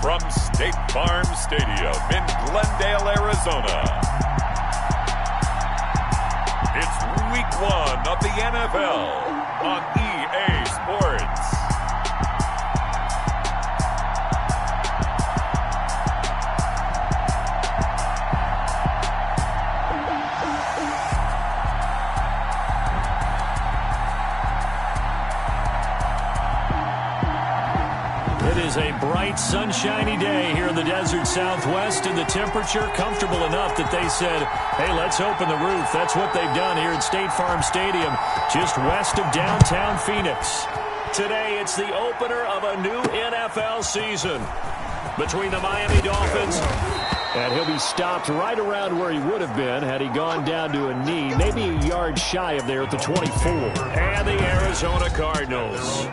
From State Farm Stadium in Glendale, Arizona, it's Week 1 of the NFL on EA Sports. It is a bright, sunshiny day here in the desert Southwest, and the temperature comfortable enough that they said, hey, let's open the roof. That's what they've done here at State Farm Stadium, just west of downtown Phoenix. Today, it's the opener of a new NFL season between the Miami Dolphins, and he'll be stopped right around where he would have been had he gone down to a knee, maybe a yard shy of there at the 24. And the Arizona Cardinals.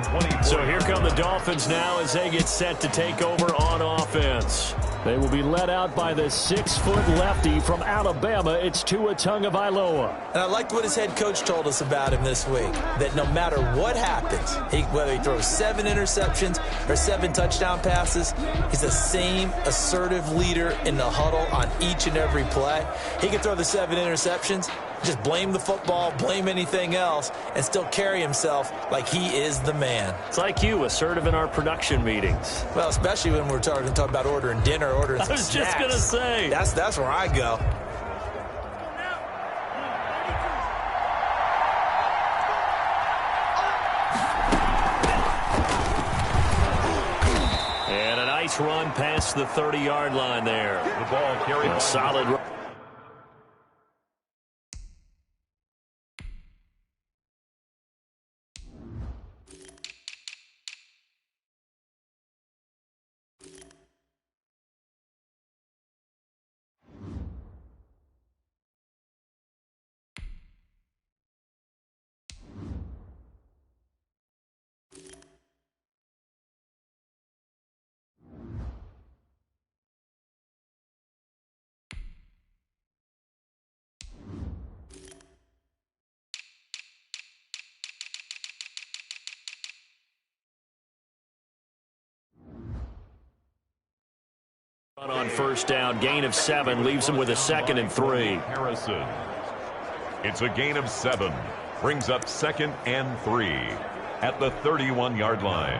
So here come the Dolphins now as they get set to take over on offense. They will be led out by the 6-foot lefty from Alabama. It's Tua Tagovailoa. And I liked what his head coach told us about him this week, that no matter what happens, whether he throws 7 interceptions or 7 touchdown passes, he's the same assertive leader in the huddle on each and every play. He can throw the 7 interceptions, just blame the football, blame anything else, and still carry himself like he is the man. It's like you, assertive in our production meetings. Well, especially when we're talking about ordering dinner, ordering some snacks. I was just going to say. That's where I go. And a nice run past the 30-yard line there. The ball carried. A solid run. On first down, gain of 7, leaves him with a 2nd and 3. Harrison. It's a gain of 7, brings up 2nd and 3 at the 31-yard line.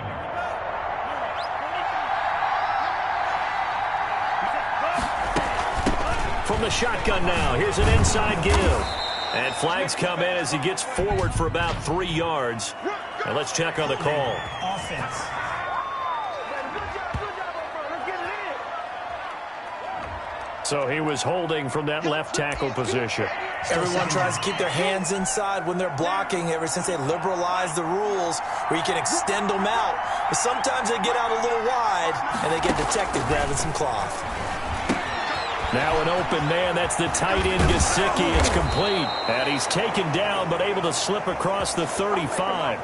From the shotgun now, here's an inside give. And flags come in as he gets forward for about 3 yards. Now let's check on the call. Offense. So he was holding from that left tackle position. Everyone tries to keep their hands inside when they're blocking ever since they liberalized the rules where you can extend them out. But sometimes they get out a little wide and they get detected grabbing some cloth. Now an open man. That's the tight end Gesicki. It's complete. And he's taken down but able to slip across the 35.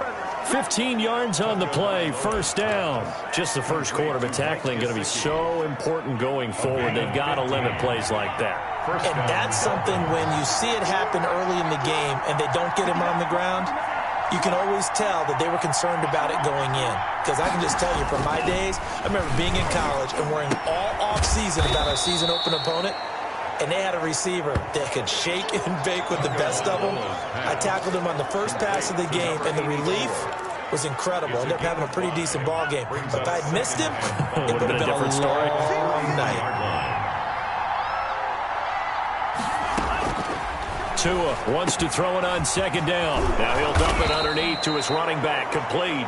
15 yards on the play, first down. Just the first quarter, but tackling going to be so important going forward. They've got to limit plays like that. And that's something when you see it happen early in the game and they don't get him on the ground, you can always tell that they were concerned about it going in. Because I can just tell you from my days, I remember being in college and worrying all off-season about our season open opponent. And they had a receiver that could shake and bake with the best of them. I tackled him on the first pass of the game, and the relief was incredible. Ended up having a pretty decent ball game. But if I'd missed him, it would have been a different story. Night. Tua wants to throw it on 2nd down. Now he'll dump it underneath to his running back, complete.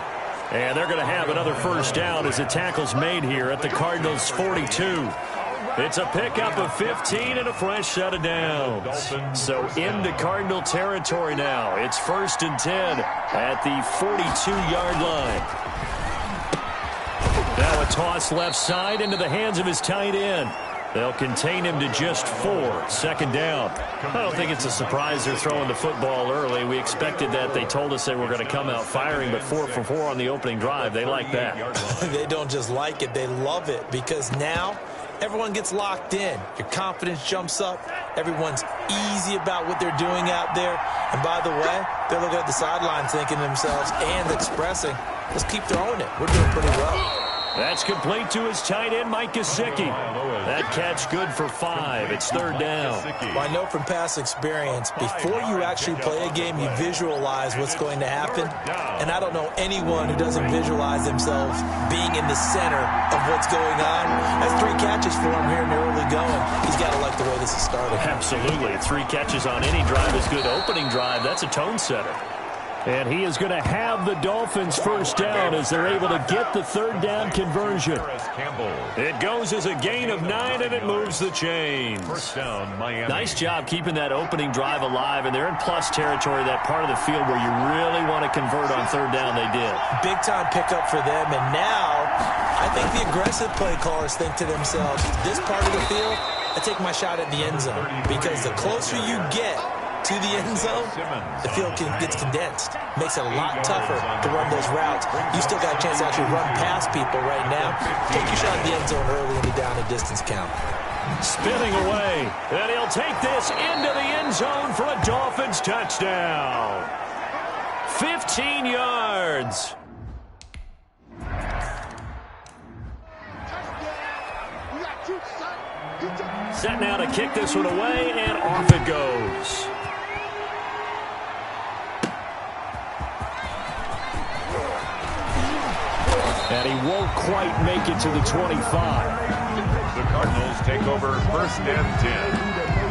And they're going to have another first down as the tackle's made here at the Cardinals' 42. It's a pickup of 15 and a fresh set of downs. So into Cardinal territory now. It's 1st and 10 at the 42-yard line. Now a toss left side into the hands of his tight end. They'll contain him to just 4. 2nd down. I don't think it's a surprise they're throwing the football early. We expected that. They told us they were going to come out firing, but 4 for 4 on the opening drive. They like that. They don't just like it. They love it because now everyone gets locked in. Your confidence jumps up. Everyone's easy about what they're doing out there. And by the way, they're looking at the sidelines thinking to themselves and expressing, let's keep throwing it. We're doing pretty well. That's complete to his tight end, Mike Gesicki. That catch good for 5. It's third down. Well, I know from past experience, before you actually play a game, you visualize what's going to happen. And I don't know anyone who doesn't visualize themselves being in the center of what's going on. That's 3 catches for him here in the early going. He's got to like the way this is starting. Absolutely. 3 catches on any drive is good. Opening drive, that's a tone setter. And he is going to have the Dolphins first down as they're able to get the third down conversion. It goes as a gain of 9, and it moves the chains. First down, Miami. Nice job keeping that opening drive alive, and they're in plus territory, that part of the field where you really want to convert on third down. They did. Big-time pickup for them, and now I think the aggressive play callers think to themselves, this part of the field, I take my shot at the end zone, because the closer you get to the end zone, the field gets condensed. Makes it a lot tougher to run those routes. You still got a chance to actually run past people right now. Take your shot at the end zone early in the down and distance count. Spinning away, and he'll take this into the end zone for a Dolphins touchdown. 15 yards. Set now to kick this one away, and off it goes. And he won't quite make it to the 25. The Cardinals take over first and 10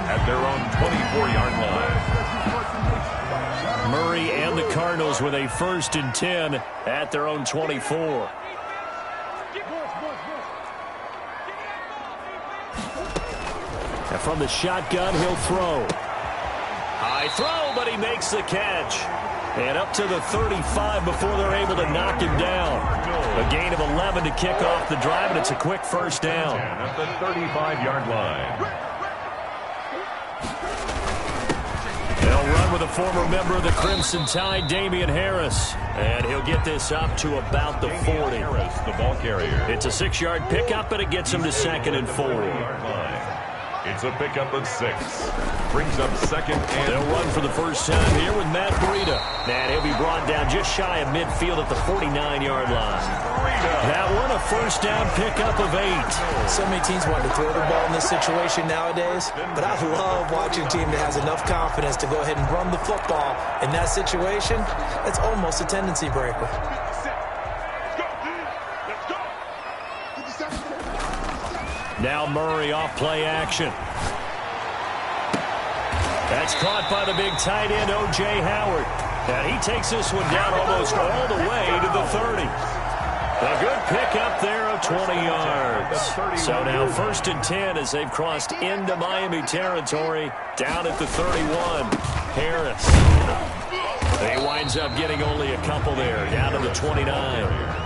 at their own 24-yard line. Murray and the Cardinals with a first and 10 at their own 24. And from the shotgun, he'll throw. High throw, but he makes the catch. And up to the 35 before they're able to knock him down. A gain of 11 to kick off the drive, and it's a quick first down. At the 35-yard line. They'll run with a former member of the Crimson Tide, Damian Harris. And he'll get this up to about the 40. Harris, the ball carrier. It's a 6-yard pickup, and it gets him to 2nd and 4. It's a pickup of 6. Brings up 2nd and... They'll run for the first time here with Matt Breida. And he'll be brought down just shy of midfield at the 49-yard line. That one a first down pickup of 8. So many teams want to throw the ball in this situation nowadays, but I love watching a team that has enough confidence to go ahead and run the football in that situation. That's almost a tendency breaker. Now Murray off play action. That's caught by the big tight end, O.J. Howard. And he takes this one down almost all the way to the 30. A good pickup there of 20 yards. So now first and 10 as they've crossed into Miami territory, down at the 31. Harris. He winds up getting only a couple there, down to the 29.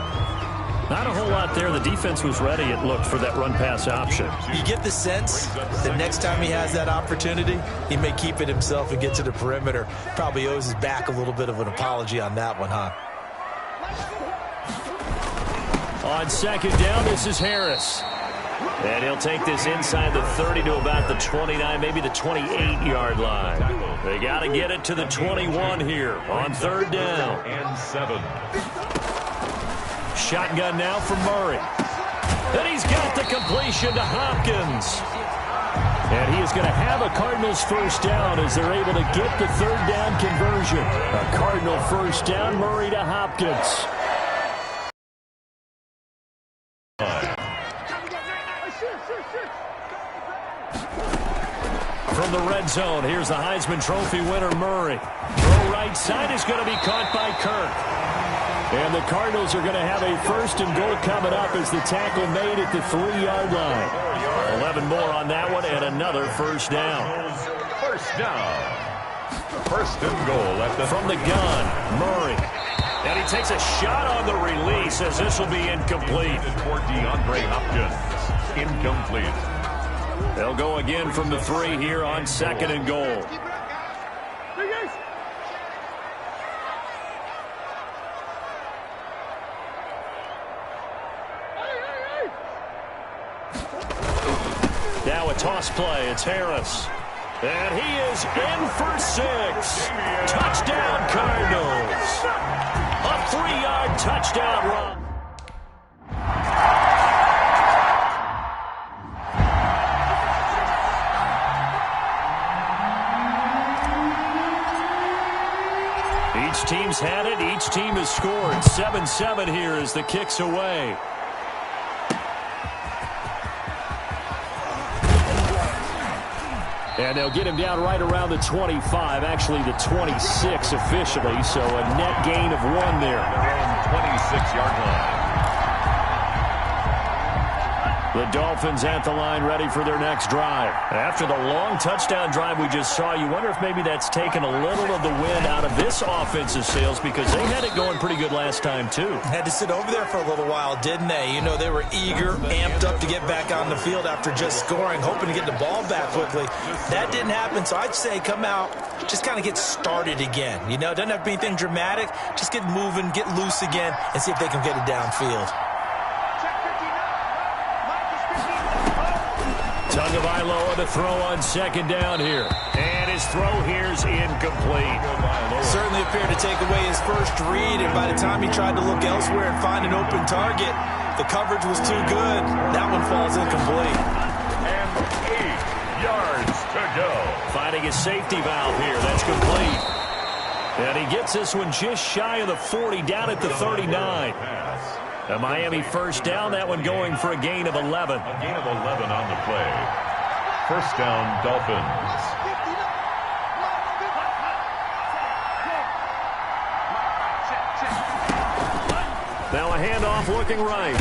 Not a whole lot there. The defense was ready, it looked, for that run-pass option. You get the sense that next time he has that opportunity, he may keep it himself and get to the perimeter. Probably owes his back a little bit of an apology on that one, huh? On second down, this is Harris. And he'll take this inside the 30 to about the 29, maybe the 28-yard line. They got to get it to the 21 here on third down. And 7. Shotgun now for Murray. And he's got the completion to Hopkins. And he is going to have a Cardinals first down as they're able to get the third down conversion. A Cardinal first down, Murray to Hopkins. From the red zone, here's the Heisman Trophy winner, Murray. Throw right side is going to be caught by Kirk. And the Cardinals are going to have a first and goal coming up as the tackle made at the 3-yard line. 11 more on that one and another first down. First down. First and goal at the... From the gun, Murray. And he takes a shot on the release as this will be incomplete. Toward DeAndre Hopkins. Incomplete. They'll go again from the 3 here on second and goal. Now a toss play. It's Harris. And he is in for 6. Touchdown, Cardinals. A 3-yard touchdown run. teams had it. Each team has scored. 7-7 here as the kick's away. And they'll get him down right around the 25, actually the 26 officially, so a net gain of 1 there. Their own 26-yard line. The Dolphins at the line ready for their next drive. After the long touchdown drive we just saw, you wonder if maybe that's taken a little of the wind out of this offensive sails because they had it going pretty good last time too. Had to sit over there for a little while, didn't they? You know, they were eager, amped up to get back on the field after just scoring, hoping to get the ball back quickly. That didn't happen, so I'd say come out, just kind of get started again. You know, it doesn't have to be anything dramatic. Just get moving, get loose again, and see if they can get it downfield. Tagovailoa to throw on second down here. And his throw here's incomplete. Certainly appeared to take away his first read, and by the time he tried to look elsewhere and find an open target, the coverage was too good. That one falls incomplete. And 8 yards to go. Finding his safety valve here. That's complete. And he gets this one just shy of the 40, down at the 39. A Miami first down, that one going for a gain of 11. A gain of 11 on the play. First down, Dolphins. Now a handoff looking right.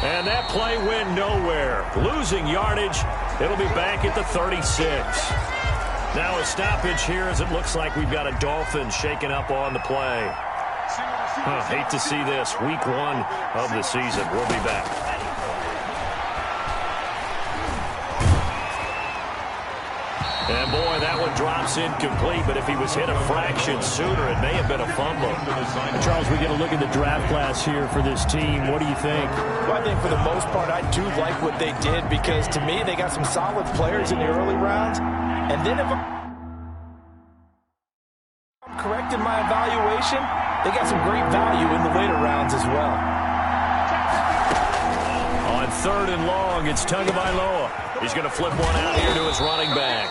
And that play went nowhere. Losing yardage. It'll be back at the 36. Now a stoppage here as it looks like we've got a Dolphin shaking up on the play. Hate to see this. Week 1 of the season. We'll be back. And boy, that one drops incomplete, but if he was hit a fraction sooner, it may have been a fumble. Charles, we get a look at the draft class here for this team. What do you think? Well, I think for the most part, I do like what they did because to me, they got some solid players in the early rounds. And then if I'm correct in my evaluation, they got some great value in the later rounds as well. On 3rd and long, it's Tagovailoa. He's going to flip one out here to his running back.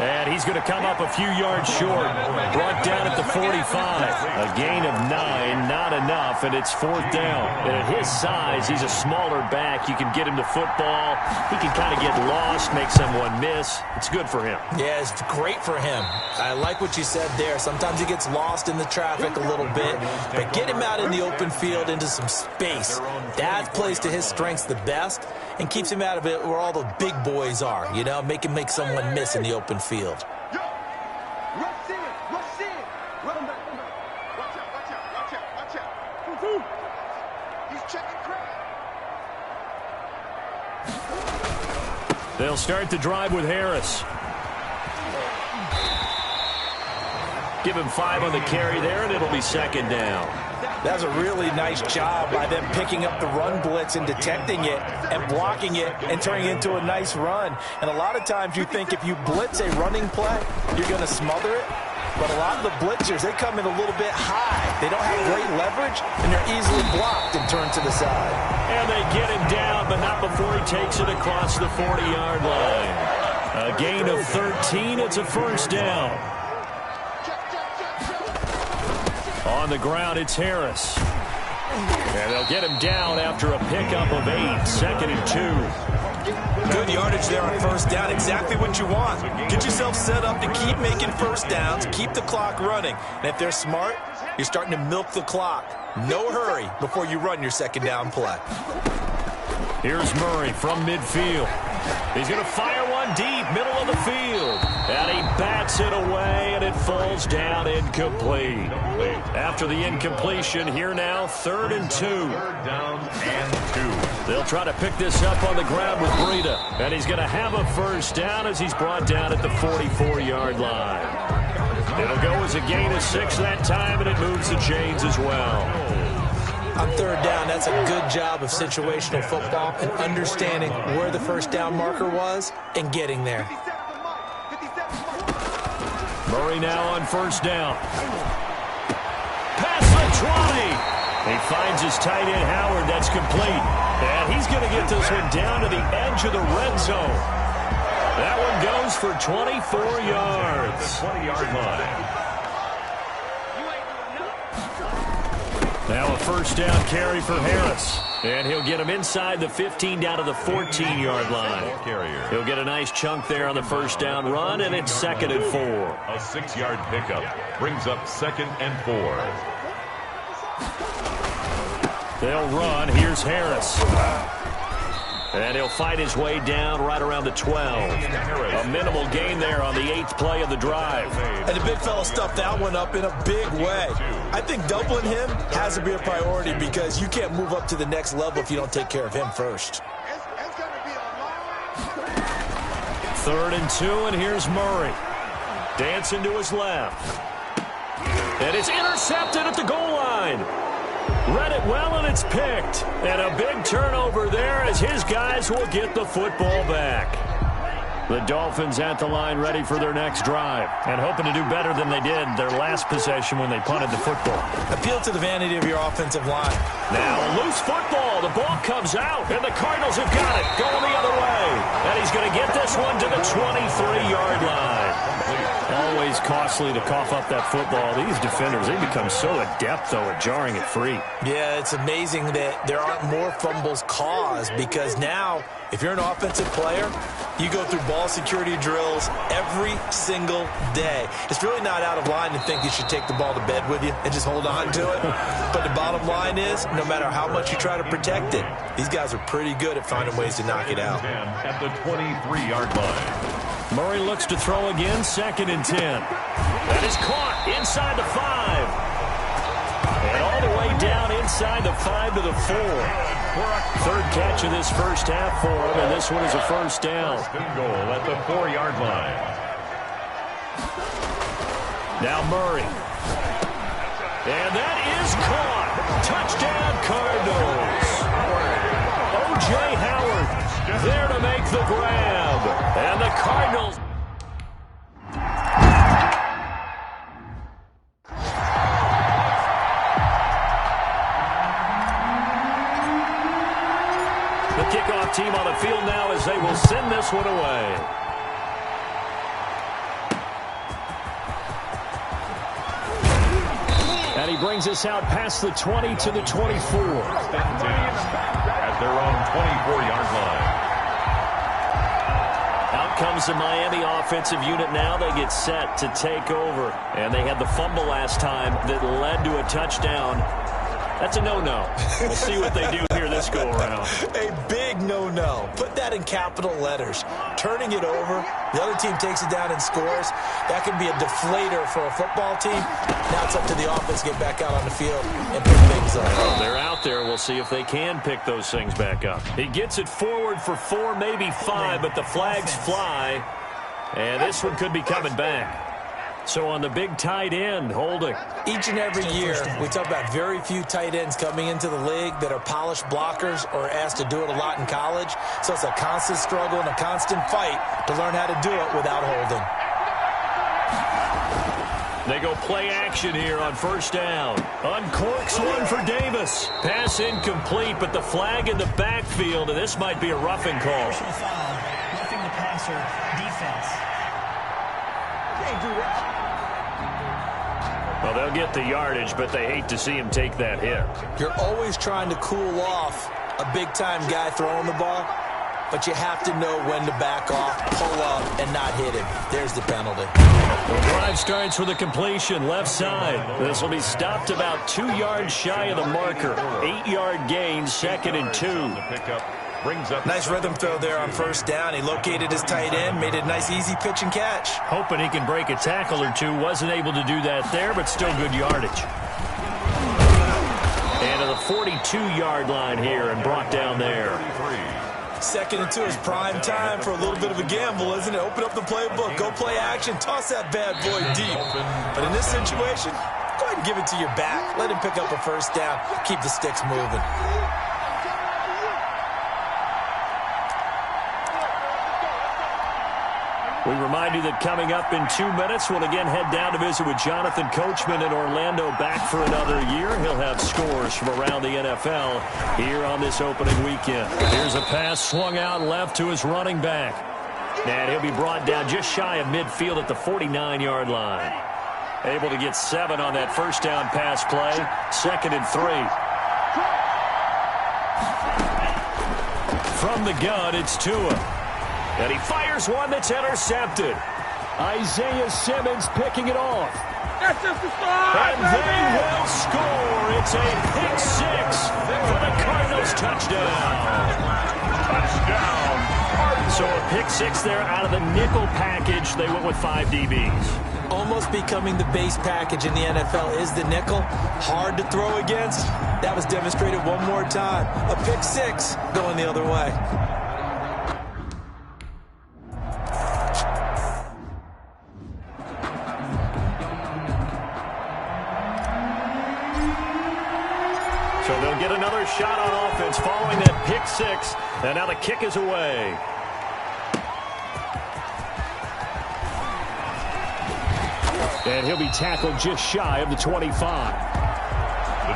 And he's going to come up a few yards short. Brought down at the 45. A gain of 9, not enough, and it's 4th down. And at his size, he's a smaller back. You can get him to football. He can kind of get lost, make someone miss. It's good for him. Yeah, it's great for him. I like what you said there. Sometimes he gets lost in the traffic a little bit, but get him out in the open field into some space. That plays to his strengths the best and keeps him out of it where all the big boys are, you know, make him make someone miss in the open field. They'll start the drive with Harris. Give him 5 on the carry there, and it'll be 2nd down. That's a really nice job by them picking up the run blitz and detecting it and blocking it and turning it into a nice run. And a lot of times you think if you blitz a running play, you're going to smother it. But a lot of the blitzers, they come in a little bit high. They don't have great leverage, and they're easily blocked and turned to the side. And they get him down, but not before he takes it across the 40-yard line. A gain of 13. It's a first down. On the ground, it's Harris. And they'll get him down after a pickup of 8. 2nd and 2. Good yardage there on first down. Exactly what you want. Get yourself set up to keep making first downs, keep the clock running. And if they're smart, you're starting to milk the clock. No hurry before you run your 2nd down play. Here's Murray from midfield. He's going to fire one deep, middle of the field. And he bats it away, and it falls down incomplete. After the incompletion, here now, 3rd and 2. 3rd down and 2. They'll try to pick this up on the ground with Breida. And he's going to have a first down as he's brought down at the 44-yard line. It'll go as a gain of 6 that time, and it moves the chains as well. On 3rd down, that's a good job of situational football and understanding where the first down marker was and getting there. Murray now on first down. Pass the 20. He finds his tight end, Howard. That's complete. And he's going to get this one down to the edge of the red zone. That one goes for 24 yards. 20-yard line. Now a first down carry for Harris. And he'll get him inside the 15 down to the 14-yard line. He'll get a nice chunk there on the first down run, and it's 2nd and 4. A 6-yard pickup brings up 2nd and 4. They'll run. Here's Harris. And he'll fight his way down right around the 12. A minimal gain there on the 8th play of the drive. And the big fella stuffed that one up in a big way. I think doubling him has to be a priority because you can't move up to the next level if you don't take care of him first. 3rd and 2, and here's Murray. Dancing to his left. And it's intercepted at the goal line. Read it well, and it's picked. And a big turnover there as his guys will get the football back. The Dolphins at the line ready for their next drive and hoping to do better than they did their last possession when they punted the football. Appeal to the vanity of your offensive line. Now a loose football. The ball comes out, and the Cardinals have got it. Going the other way. And he's going to get this one to the 23-yard line. Always costly to cough up that football. These defenders, they become so adept, though, at jarring it free. Yeah, it's amazing that there aren't more fumbles caused because now, if you're an offensive player, you go through ball security drills every single day. It's really not out of line to think you should take the ball to bed with you and just hold on to it. But the bottom line is, no matter how much you try to protect it, these guys are pretty good at finding ways to knock it out. At the 23-yard line. Murray looks to throw again, 2nd and 10. That is caught inside the 5. And all the way down inside the 5 to the 4. 3rd catch of this first half for him, and this one is a first down. Goal at the 4-yard line. Now Murray. And that is caught. Touchdown Cardinals. O.J. Howard there to make the grab. And the Cardinals. The kickoff team on the field now as they will send this one away. And he brings us out past the 20 to the 24. At their own 24-yard line. Out comes the Miami offensive unit now. They get set to take over. And they had the fumble last time that led to a touchdown. That's a no-no. We'll see what they do here this go-around. A big no-no. Put that in capital letters. Turning it over, the other team takes it down and scores. That can be a deflator for a football team. Now it's up to the offense to get back out on the field and pick things up. Oh, they're out there. We'll see if they can pick those things back up. He gets it forward for 4, maybe 5, but the flags fly. And this one could be coming back. So on the big tight end, holding. Each and every year, we talk about very few tight ends coming into the league that are polished blockers or asked to do it a lot in college. So it's a constant struggle and a constant fight to learn how to do it without holding. They go play action here on first down. Uncorks one for Davis. Pass incomplete, but the flag in the backfield, and this might be a roughing call. Personal foul, roughing the passer, defense. Can't do that. Well, they'll get the yardage, but they hate to see him take that hit. You're always trying to cool off a big-time guy throwing the ball, but you have to know when to back off, pull up, and not hit him. There's the penalty. The drive starts with a completion, left side. This will be stopped about 2 yards shy of the marker. 8-yard gain, 2nd and 2. The pickup brings up. Nice rhythm throw there on first down. He located his tight end, made it a nice, easy pitch and catch. Hoping he can break a tackle or two. Wasn't able to do that there, but still good yardage. And to the 42-yard line here and brought down there. 2nd and 2 is prime time for a little bit of a gamble, isn't it? Open up the playbook, go play action, toss that bad boy deep. But in this situation, go ahead and give it to your back. Let him pick up a first down. Keep the sticks moving. We remind you that coming up in 2 minutes, we'll again head down to visit with Jonathan Coachman in Orlando, back for another year. He'll have scores from around the NFL here on this opening weekend. Here's a pass swung out left to his running back. And he'll be brought down just shy of midfield at the 49-yard line. Able to get 7 on that first down pass play. 2nd and 3. From the gun, it's Tua. And he fires one that's intercepted. Isaiah Simmons picking it off. That's just the start, and they will score. It's a pick 6 for the Cardinals touchdown. Touchdown. So a pick 6 there out of the nickel package. They went with 5 DBs. Almost becoming the base package in the NFL is the nickel. Hard to throw against. That was demonstrated one more time. A pick 6 going the other way. So they'll get another shot on offense following that pick 6. And now the kick is away. And he'll be tackled just shy of the 25. The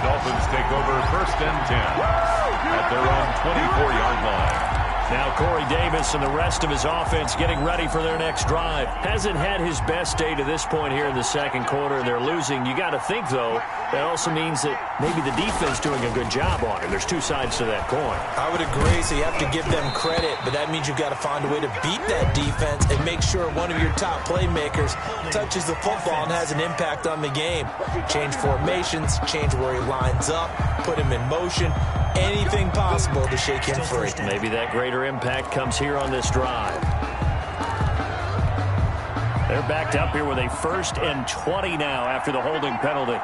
Dolphins take over 1st and 10 at their own 24-yard line. Now Corey Davis and the rest of his offense getting ready for their next drive. Hasn't had his best day to this point here in the second quarter. They're losing. You got to think, though, that also means that maybe the defense doing a good job on it. There's two sides to that coin. I would agree, so you have to give them credit, but that means you've got to find a way to beat that defense and make sure one of your top playmakers touches the football and has an impact on the game. Change formations, change where he lines up, put him in motion, anything possible to shake him free. Maybe that greater impact comes here on this drive. They're backed up here with a 1st and 20 now after the holding penalty.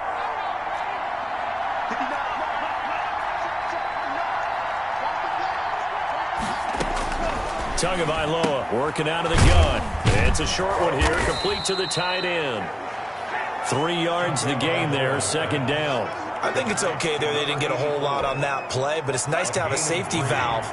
Tagovailoa working out of the gun. It's a short one here, complete to the tight end. 3 yards the gain there, 2nd down. I think it's okay there. They didn't get a whole lot on that play, but it's nice to have a safety valve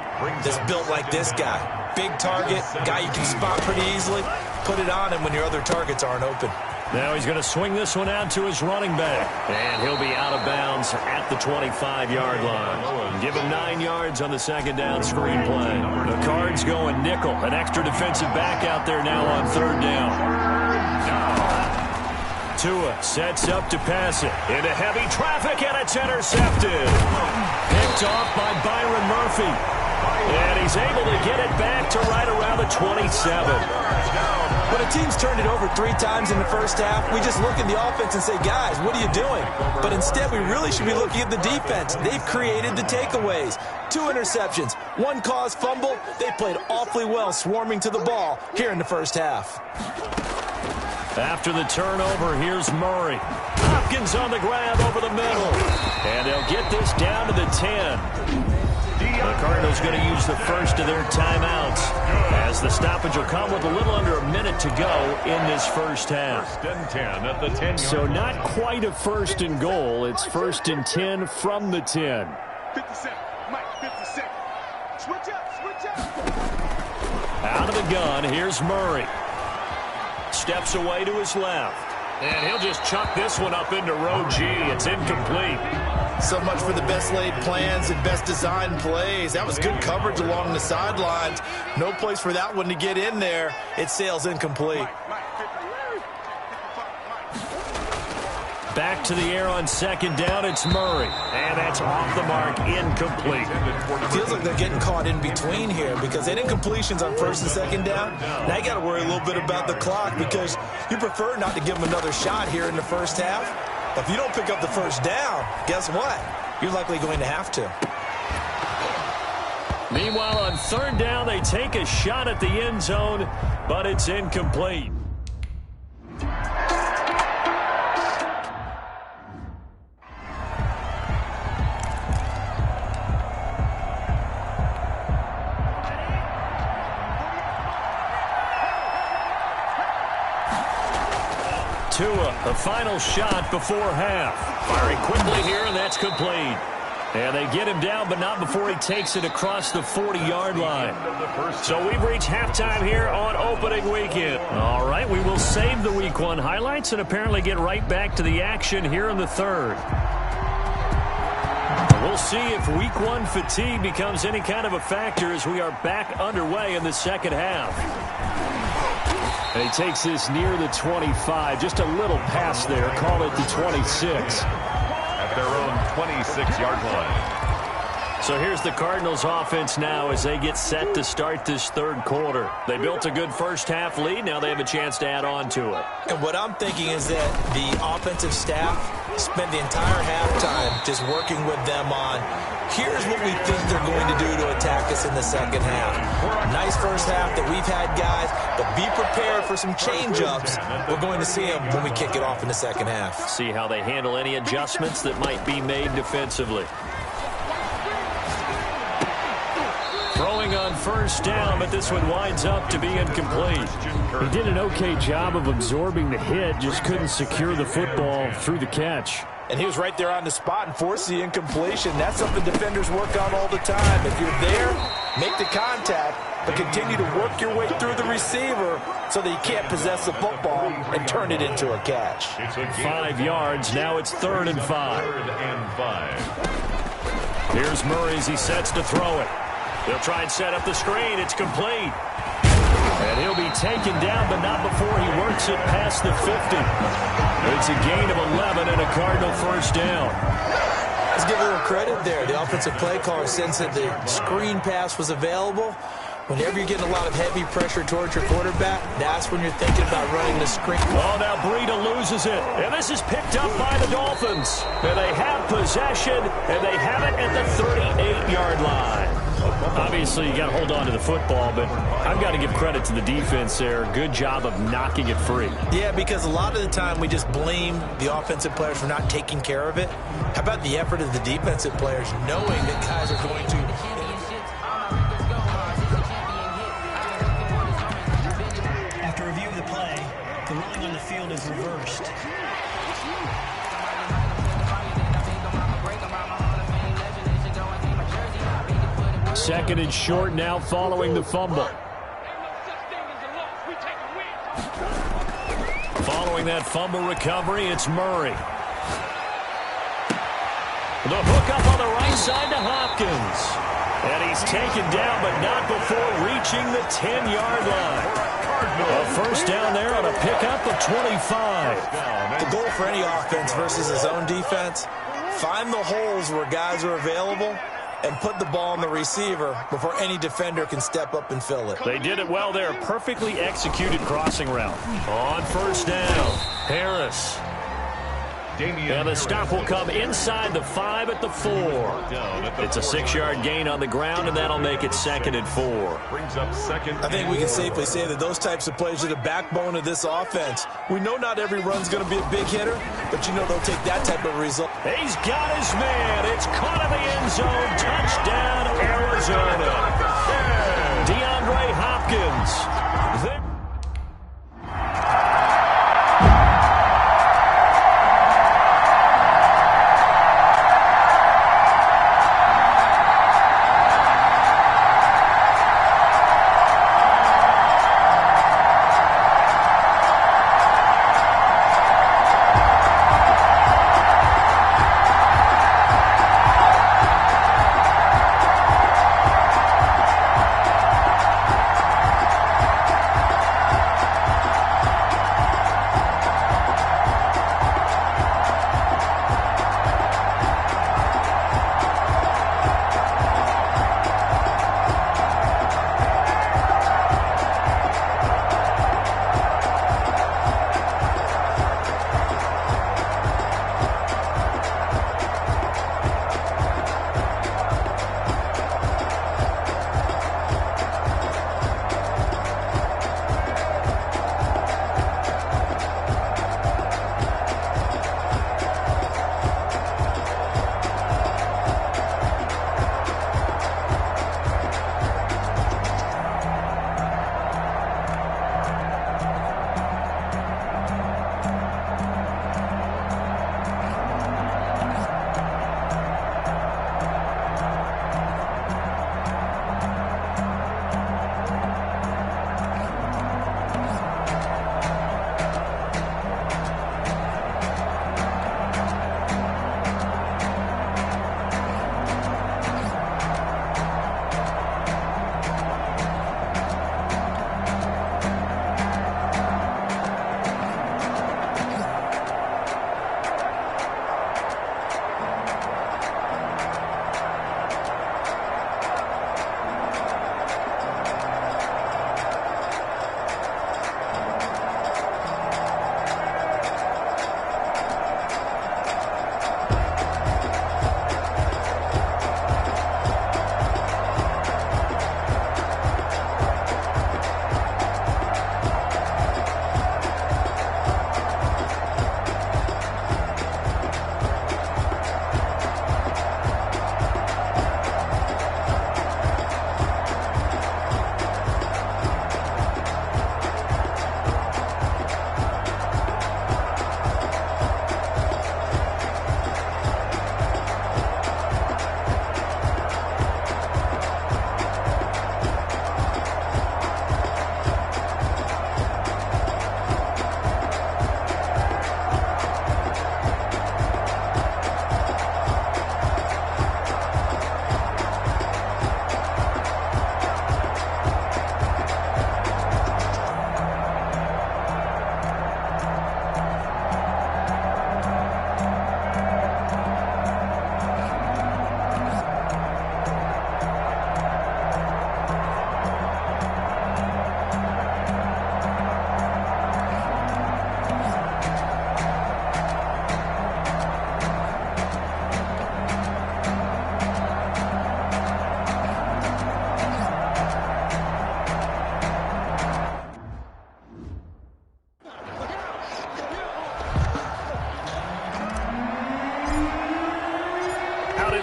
that's built like this guy. Big target, guy you can spot pretty easily. Put it on him when your other targets aren't open. Now he's going to swing this one out to his running back. And he'll be out of bounds at the 25-yard line. Give him 9 yards on the 2nd down screen play. The Cards going nickel. An extra defensive back out there now on 3rd down. Tua sets up to pass it into heavy traffic, and it's intercepted. Picked off by Byron Murphy. And he's able to get it back to right around the 27. When a team's turned it over 3 times in the first half, we just look at the offense and say, guys, what are you doing? But instead, we really should be looking at the defense. They've created the takeaways. 2 interceptions, 1 caused fumble. They played awfully well swarming to the ball here in the first half. After the turnover, here's Murray. Hopkins on the grab over the middle. And they'll get this down to the 10. The Cardinals going to use the first of their timeouts, as the stoppage will come with a little under a minute to go in this first half. 1st and 10 at the 10-yard So not quite a 1st and goal. It's 1st and 10 from the 10. 57, Mike, 57. Switch up. Out of the gun, here's Murray. Steps away to his left. And he'll just chuck this one up into row G. It's incomplete. So much for the best laid plans and best designed plays. That was good coverage along the sidelines. No place for that one to get in there. It sails incomplete. Back to the air on 2nd down, it's Murray. And that's off the mark, incomplete. Feels like they're getting caught in between here because they didn't completions on 1st and 2nd down. Now you got to worry a little bit about the clock because you prefer not to give them another shot here in the first half. If you don't pick up the 1st down, guess what? You're likely going to have to. Meanwhile, on 3rd down, they take a shot at the end zone, but it's incomplete. Tua, the final shot before half. Firing quickly here, and that's complete. And they get him down, but not before he takes it across the 40-yard line. So we've reached halftime here on opening weekend. All right, we will save the Week 1 highlights and apparently get right back to the action here in the 3rd. We'll see if Week 1 fatigue becomes any kind of a factor as we are back underway in the 2nd half. And he takes this near the 25. Just a little pass there. Call it the 26. At their own 26-yard line. So here's the Cardinals offense now as they get set to start this third quarter. They built a good first-half lead. Now they have a chance to add on to it. And what I'm thinking is that the offensive staff spent the entire halftime just working with them on, here's what we think they're going to do to attack us in the second half. Nice first half that we've had, guys, but be prepared for some change-ups. We're going to see them when we kick it off in the second half. See how they handle any adjustments that might be made defensively. Throwing on first down, but this one winds up to be incomplete. He did an okay job of absorbing the hit, just couldn't secure the football through the catch. And he was right there on the spot and forced the incompletion. That's something defenders work on all the time. If you're there, make the contact, but continue to work your way through the receiver so that you can't possess the football and turn it into a catch. 5 yards. Now it's 3rd and 5. Here's Murray as he sets to throw it. They'll try and set up the screen. It's complete. And he'll be taken down, but not before he works it past the 50. It's a gain of 11 and a Cardinal first down. Let's give a little credit there. The offensive play caller sensed that the screen pass was available. Whenever you're getting a lot of heavy pressure towards your quarterback, that's when you're thinking about running the screen. Oh, now Breida loses it. And this is picked up by the Dolphins. And they have possession, and they have it at the 38-yard line. Obviously, you got to hold on to the football, but I've got to give credit to the defense there. Good job of knocking it free. Yeah, because a lot of the time we just blame the offensive players for not taking care of it. How about the effort of the defensive players knowing that guys are going to... After review of the play, the ruling on the field is reversed. Second and short now following the fumble. Following that fumble recovery, it's Murray. The hook up on the right side to Hopkins. And he's taken down, but not before reaching the 10-yard line. A first down there on a pickup of 25. The goal for any offense versus his own defense, find the holes where guys are available and put the ball on the receiver before any defender can step up and fill it. They did it well there. Perfectly executed crossing route. On first down, Harris. And the stop will come inside the 5 at the 4. It's a 6-yard gain on the ground, and that'll make it 2nd and 4. Brings up second. I think we can safely say that those types of plays are the backbone of this offense. We know not every run's going to be a big hitter, but you know they'll take that type of result. He's got his man. It's caught in the end zone. Touchdown, Arizona. DeAndre Hopkins. There.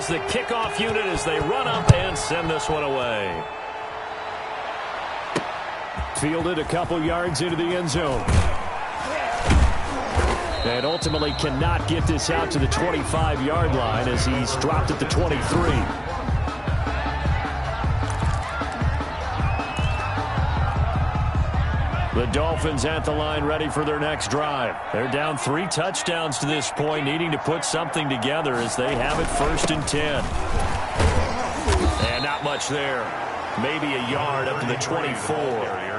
is the kickoff unit as they run up and send this one away. Fielded a couple yards into the end zone. And ultimately cannot get this out to the 25-yard line as he's dropped at the 23. The Dolphins at the line ready for their next drive. They're down 3 touchdowns to this point, needing to put something together as they have it 1st and 10. And not much there. Maybe a yard up to the 24.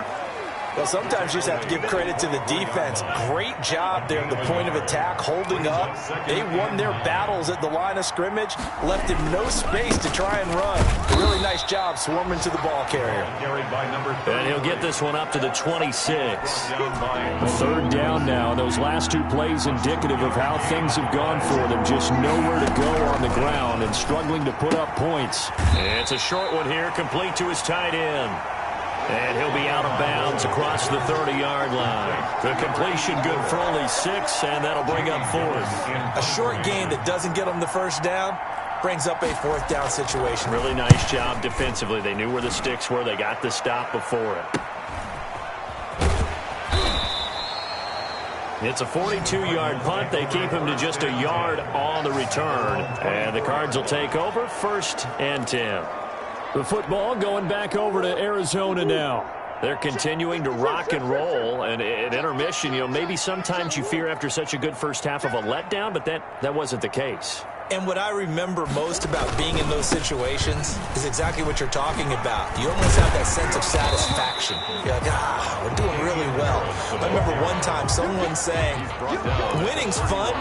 Well, sometimes you just have to give credit to the defense. Great job there at the point of attack, holding up. They won their battles at the line of scrimmage, left him no space to try and run. Really nice job swarming to the ball carrier. And he'll get this one up to the 26. 3rd down now. Those last 2 plays indicative of how things have gone for them. Just nowhere to go on the ground and struggling to put up points. It's a short one here, complete to his tight end. And he'll be out of bounds across the 30-yard line. The completion good for only 6, and that'll bring up 4th. A short gain that doesn't get them the 1st down brings up a 4th down situation. Really nice job defensively. They knew where the sticks were. They got the stop before it. It's a 42-yard punt. They keep him to just a yard on the return. And the Cards will take over 1st and 10. The football going back over to Arizona now. They're continuing to rock and roll. And at intermission, maybe sometimes you fear after such a good first half of a letdown, but that wasn't the case. And what I remember most about being in those situations is exactly what you're talking about. You almost have that sense of satisfaction. You're like, we're doing really well. I remember one time someone saying, winning's fun,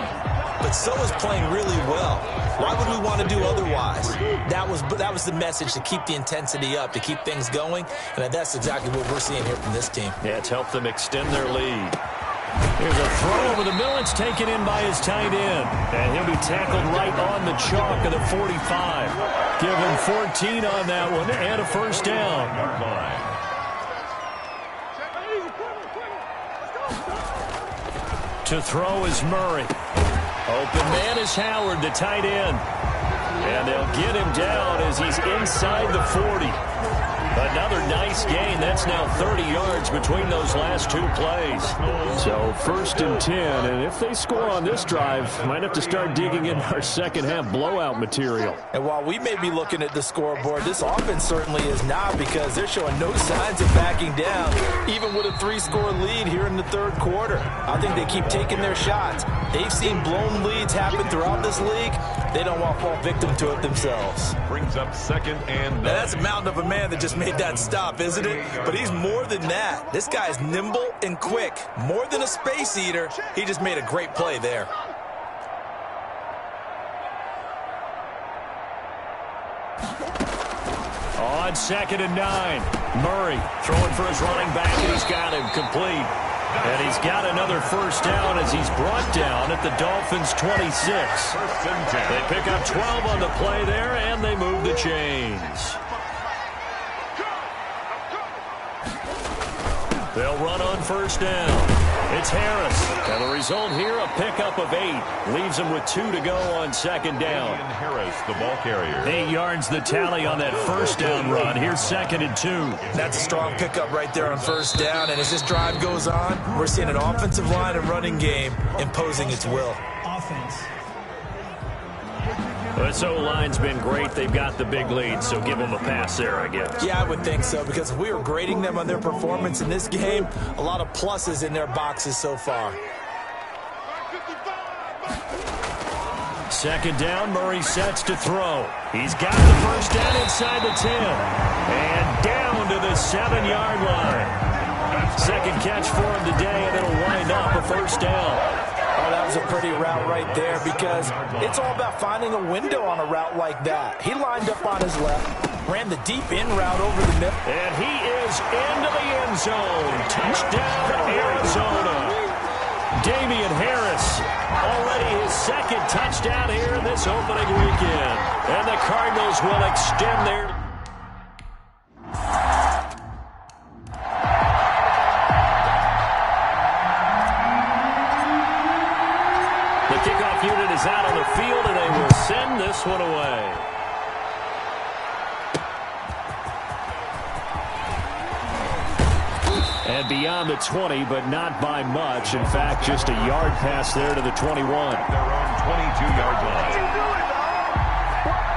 but so is playing really well. Why would we want to do otherwise? That was the message, to keep the intensity up, to keep things going, and that's exactly what we're seeing here from this team. Yeah, it's helped them extend their lead. Here's a throw over the middle. It's taken in by his tight end. And he'll be tackled right on the chalk of the 45. Give him 14 on that one and a 1st down. To throw is Murray. Open man is Howard, the tight end. And they'll get him down as he's inside the 40. Another nice gain. That's now 30 yards between those last 2 plays. So 1st and 10, and if they score on this drive, might have to start digging in our second half blowout material. And while we may be looking at the scoreboard, this offense certainly is not, because they're showing no signs of backing down, even with a 3-score lead here in the 3rd quarter. I think they keep taking their shots. They've seen blown leads happen throughout this league. They don't want to fall victim to it themselves. Brings up 2nd and 9. Now that's a mountain of a man that just made that stop, isn't it? But he's more than that. This guy's nimble and quick. More than a space eater. He just made a great play there. On 2nd and 9. Murray throwing for his running back, and he's got him complete. And he's got another 1st down as he's brought down at the Dolphins' 26. They pick up 12 on the play there, and they move the chains. They'll run on 1st down. It's Harris. And the result here, a pickup of 8. Leaves him with 2 to go on 2nd down. Harris, the ball carrier. 8 yards the tally on that 1st down run. Here's 2nd and 2. That's a strong pickup right there on 1st down. And as this drive goes on, we're seeing an offensive line and running game imposing its will. Offense. This O-line's been great. They've got the big lead, so give them a pass there, I guess. Yeah, I would think so, because if we were grading them on their performance in this game, a lot of pluses in their boxes so far. 2nd down, Murray sets to throw. He's got the 1st down inside the 10. And down to the 7-yard line. 2nd catch for him today, and it'll wind up a 1st down. Oh, that was a pretty route right there, because it's all about finding a window on a route like that. He lined up on his left, ran the deep in route over the middle. And he is into the end zone. Touchdown, Arizona. Damian Harris, already his 2nd touchdown here in this opening weekend. And the Cardinals will extend their... The kickoff unit is out on the field, and they will send this one away. And beyond the 20, but not by much. In fact, just a yard pass there to the 21. Their own 22-yard line.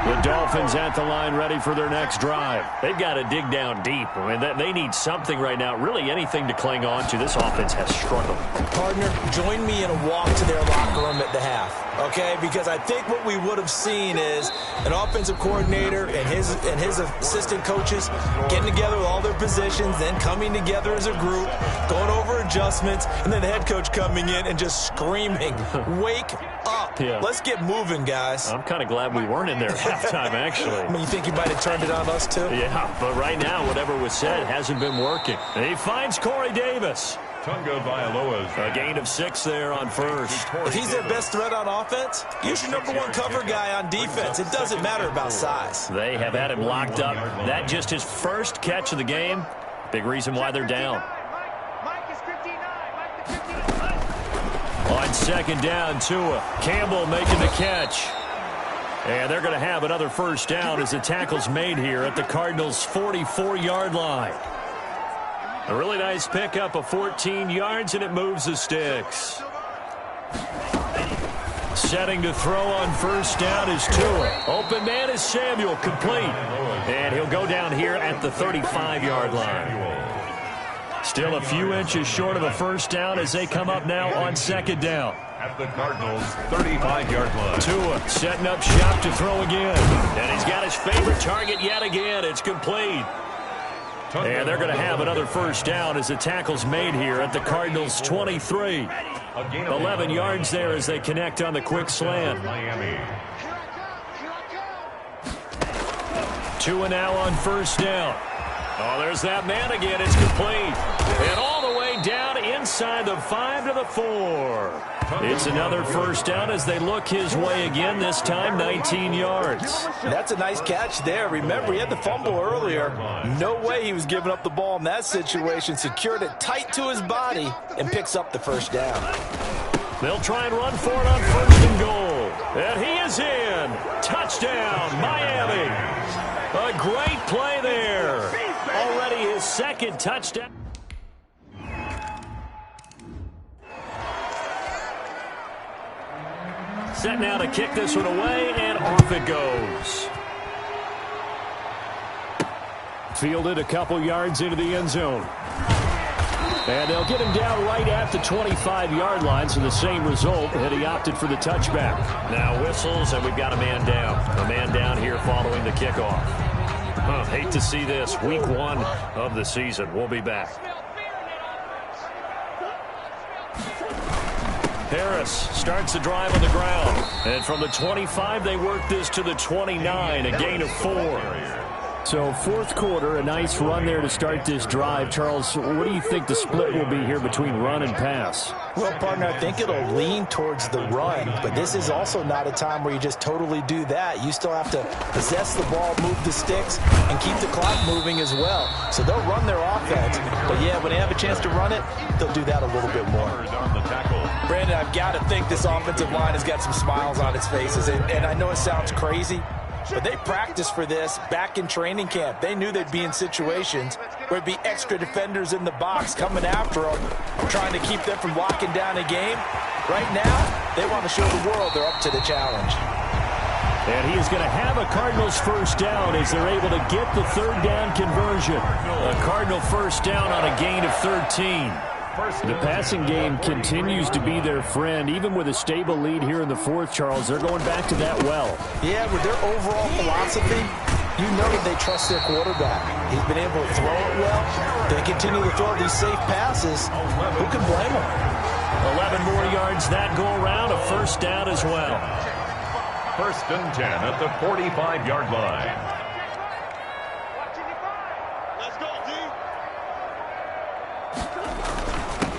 The Dolphins at the line ready for their next drive. They've got to dig down deep. I mean, they need something right now, really anything to cling on to. This offense has struggled. Partner, join me in a walk to their locker room at the half, okay? Because I think what we would have seen is an offensive coordinator and his assistant coaches getting together with all their positions, then coming together as a group, going over adjustments, and then the head coach coming in and just screaming, wake up. Yeah. Let's get moving, guys. I'm kind of glad we weren't in there at halftime, actually. I mean, you think he might have turned it on us, too? Yeah, but right now, whatever was said hasn't been working. And he finds Corey Davis. Tunga Vailoa's A gain of 6 there on first. If he's their best threat on offense, use your number one cover guy on defense. It doesn't matter about size. They have had him locked up. That just his first catch of the game. Big reason why they're down. On second down, Tua. Campbell making the catch. And they're going to have another first down as the tackle's made here at the Cardinals' 44-yard line. A really nice pickup of 14 yards, and it moves the sticks. Setting to throw on first down is Tua. Open man is Samuel, complete. And he'll go down here at the 35-yard line. Still a few inches short of a first down as they come up now on second down. At the Cardinals' 35-yard line. Tua setting up shop to throw again. And he's got his favorite target yet again. It's complete. And they're going to have another first down as the tackle's made here at the Cardinals' 23. 11 yards there as they connect on the quick slant. Miami. Tua now on first down. Oh, there's that man again. It's complete. And all the way down inside the 5 to the 4. It's another first down as they look his way again, this time 19 yards. That's a nice catch there. Remember, he had the fumble earlier. No way he was giving up the ball in that situation. Secured it tight to his body and picks up the first down. They'll try and run for it on first and goal. And he is in. Touchdown, Miami. A great play there. Already his second touchdown. Set now to kick this one away, and off it goes. Fielded a couple yards into the end zone. And they'll get him down right at the 25-yard line, so the same result, and he opted for the touchback. Now whistles, and we've got a man down. A man down here following the kickoff. Hate to see this. Week 1 of the season. We'll be back. Harris starts the drive on the ground. And from the 25, they work this to the 29, a gain of 4. So fourth quarter, a nice run there to start this drive. Charles, what do you think the split will be here between run and pass? Well, partner, I think it'll lean towards the run, but this is also not a time where you just totally do that. You still have to possess the ball, move the sticks, and keep the clock moving as well. So they'll run their offense, but yeah, when they have a chance to run it, they'll do that a little bit more. Brandon, I've got to think this offensive line has got some smiles on its faces, and I know it sounds crazy, but they practiced for this back in training camp. They knew they'd be in situations where there'd be extra defenders in the box coming after them, trying to keep them from locking down a game. Right now, they want to show the world they're up to the challenge. And he is going to have a Cardinals first down as they're able to get the third down conversion. A Cardinal first down on a gain of 13. The passing game continues to be their friend. Even with a stable lead here in the fourth, Charles, they're going back to that well. Yeah, with their overall philosophy, you know that they trust their quarterback. He's been able to throw it well. They continue to throw these safe passes. Who can blame them? 11 more yards that go around, a first down as well. First and 10 at the 45-yard line.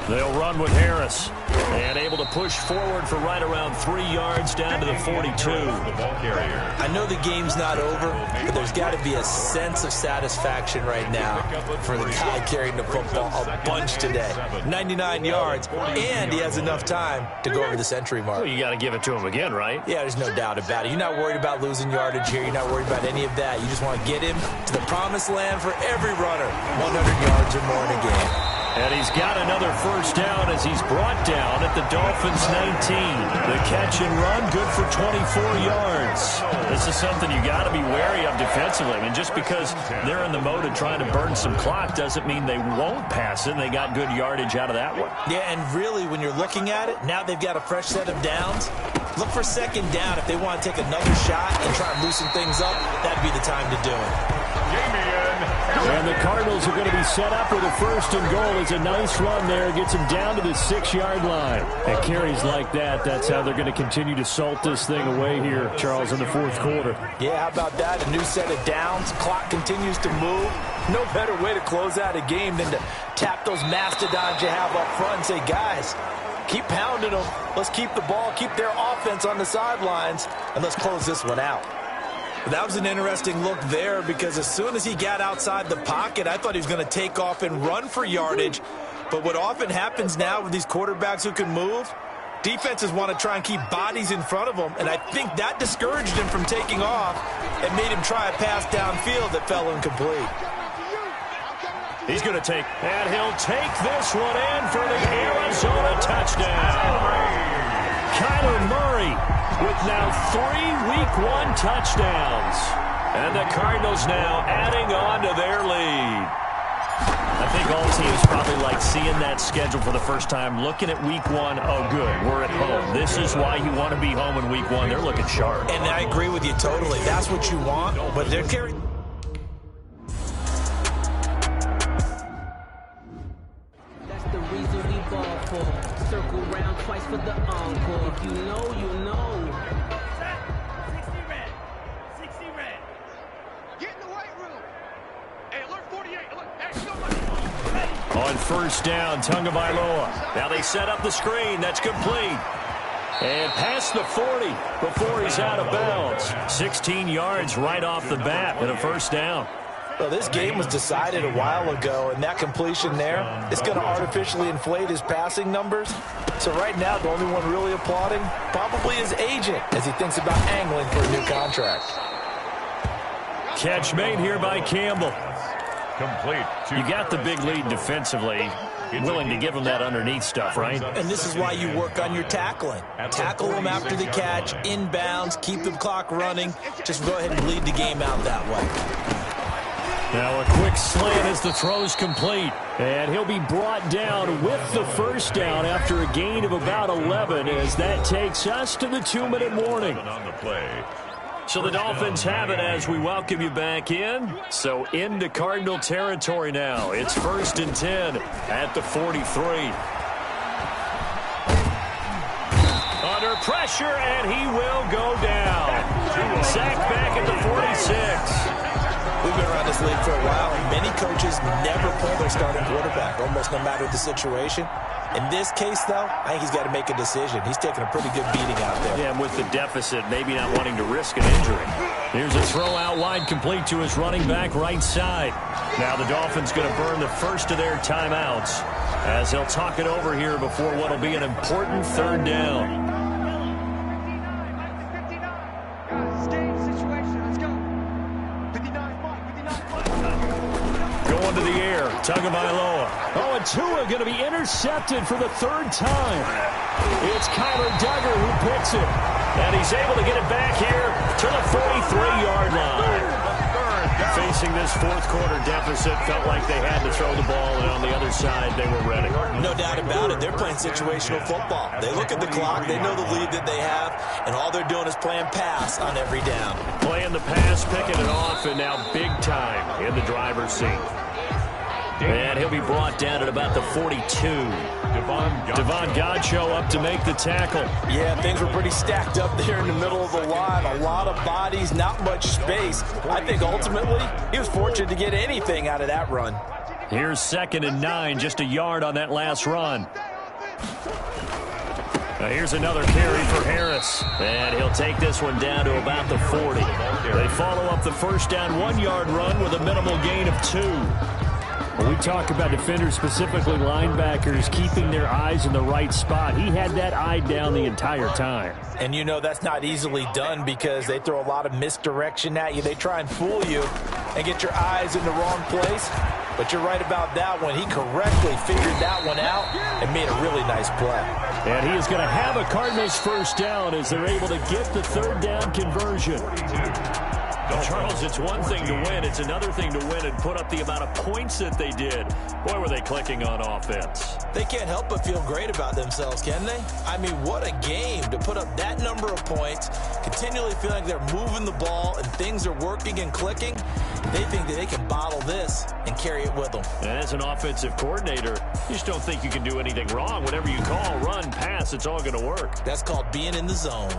They'll run with Harris. And able to push forward for right around 3 yards down to the 42. I know the game's not over, but there's got to be a sense of satisfaction right now for the guy carrying the football a bunch today. 99 yards, and he has enough time to go over the century mark. Well, you got to give it to him again, right? Yeah, there's no doubt about it. You're not worried about losing yardage here. You're not worried about any of that. You just want to get him to the promised land for every runner. 100 yards or more in a game. And he's got another first down as he's brought down at the Dolphins' 19. The catch and run, good for 24 yards. This is something you got to be wary of defensively. I mean, just because they're in the mode of trying to burn some clock doesn't mean they won't pass it. And they got good yardage out of that one. Yeah, and really, when you're looking at it, now they've got a fresh set of downs. Look for second down if they want to take another shot and try and loosen things up. That'd be the time to do it. And the Cardinals are going to be set up with a first and goal. It's a nice run there. Gets them down to the 6-yard line. And carries like that, that's how they're going to continue to salt this thing away here, Charles, in the fourth quarter. Yeah, how about that? A new set of downs. Clock continues to move. No better way to close out a game than to tap those mastodons you have up front and say, guys, keep pounding them. Let's keep the ball, keep their offense on the sidelines, and let's close this one out. That was an interesting look there because as soon as he got outside the pocket, I thought he was going to take off and run for yardage. But what often happens now with these quarterbacks who can move, defenses want to try and keep bodies in front of them, and I think that discouraged him from taking off and made him try a pass downfield that fell incomplete. He's going to take, and he'll take this one in for the Arizona touchdown. Kyler Murray with now 3 Week 1 touchdowns. And the Cardinals now adding on to their lead. I think all teams probably like seeing that schedule for the first time, looking at Week 1, oh good, we're at home. This is why you want to be home in Week 1. They're looking sharp. And I agree with you totally. That's what you want, but they're carrying. That's the reason we ball for. Circle round twice for the encore. If you know, you know. 60 red. 60 red. Get in the weight room. Hey, alert 48. Alert. Hey, on first down, Tagovailoa. Now they set up the screen. That's complete. And past the 40 before he's out of bounds. 16 yards right off the bat and a first down. Well, this game was decided a while ago, and that completion there is going to artificially inflate his passing numbers. So right now, the only one really applauding probably his agent as he thinks about angling for a new contract. Catch made here by Campbell. Complete. You got the big lead defensively. Willing to give him that underneath stuff, right? And this is why you work on your tackling. Tackle them after the catch, inbounds, keep the clock running. Just go ahead and lead the game out that way. Now a quick slant as the throw's complete. And he'll be brought down with the first down after a gain of about 11 as that takes us to the 2-minute warning. On the play. So the Dolphins have it as we welcome you back in. So into Cardinal territory now. It's 1st and 10 at the 43. Under pressure, and he will go down. Sacked back at the 46. We've been around this league for a while, and many coaches never pull their starting quarterback, almost no matter the situation. In this case, though, I think he's got to make a decision. He's taking a pretty good beating out there. Yeah, and with the deficit, maybe not wanting to risk an injury. Here's a throw out wide, complete to his running back right side. Now the Dolphins going to burn the first of their timeouts as they'll talk it over here before what will be an important third down. Going to the air, Tagovailoa. Oh, and Tua going to be intercepted for the 3rd time. It's Kyler Duggar who picks it. And he's able to get it back here to the 43-yard line. Facing this fourth quarter deficit, felt like they had to throw the ball, and on the other side, they were ready. No doubt about it. They're playing situational football. They look at the clock, they know the lead that they have, and all they're doing is playing pass on every down. Playing the pass, picking it off, and now big time in the driver's seat. And he'll be brought down at about the 42. Devon Godchaux up to make the tackle. Yeah, things were pretty stacked up there in the middle of the line. A lot of bodies, not much space. I think ultimately he was fortunate to get anything out of that run. Here's 2nd and 9, just a yard on that last run. Now here's another carry for Harris. And he'll take this one down to about the 40. They follow up the first down 1-yard run with a minimal gain of 2. When we talk about defenders, specifically linebackers, keeping their eyes in the right spot, he had that eye down the entire time. And you know that's not easily done because they throw a lot of misdirection at you. They try and fool you and get your eyes in the wrong place. But you're right about that one. He correctly figured that one out and made a really nice play. And he is going to have a Cardinals first down as they're able to get the third down conversion. Well, Charles, it's one thing to win. It's another thing to win and put up the amount of points that they did. Boy, were they clicking on offense. They can't help but feel great about themselves, can they? I mean, what a game to put up that number of points, continually feeling like they're moving the ball and things are working and clicking. They think that they can bottle this and carry it with them. And as an offensive coordinator, you just don't think you can do anything wrong. Whatever you call, run, pass, it's all going to work. That's called being in the zone.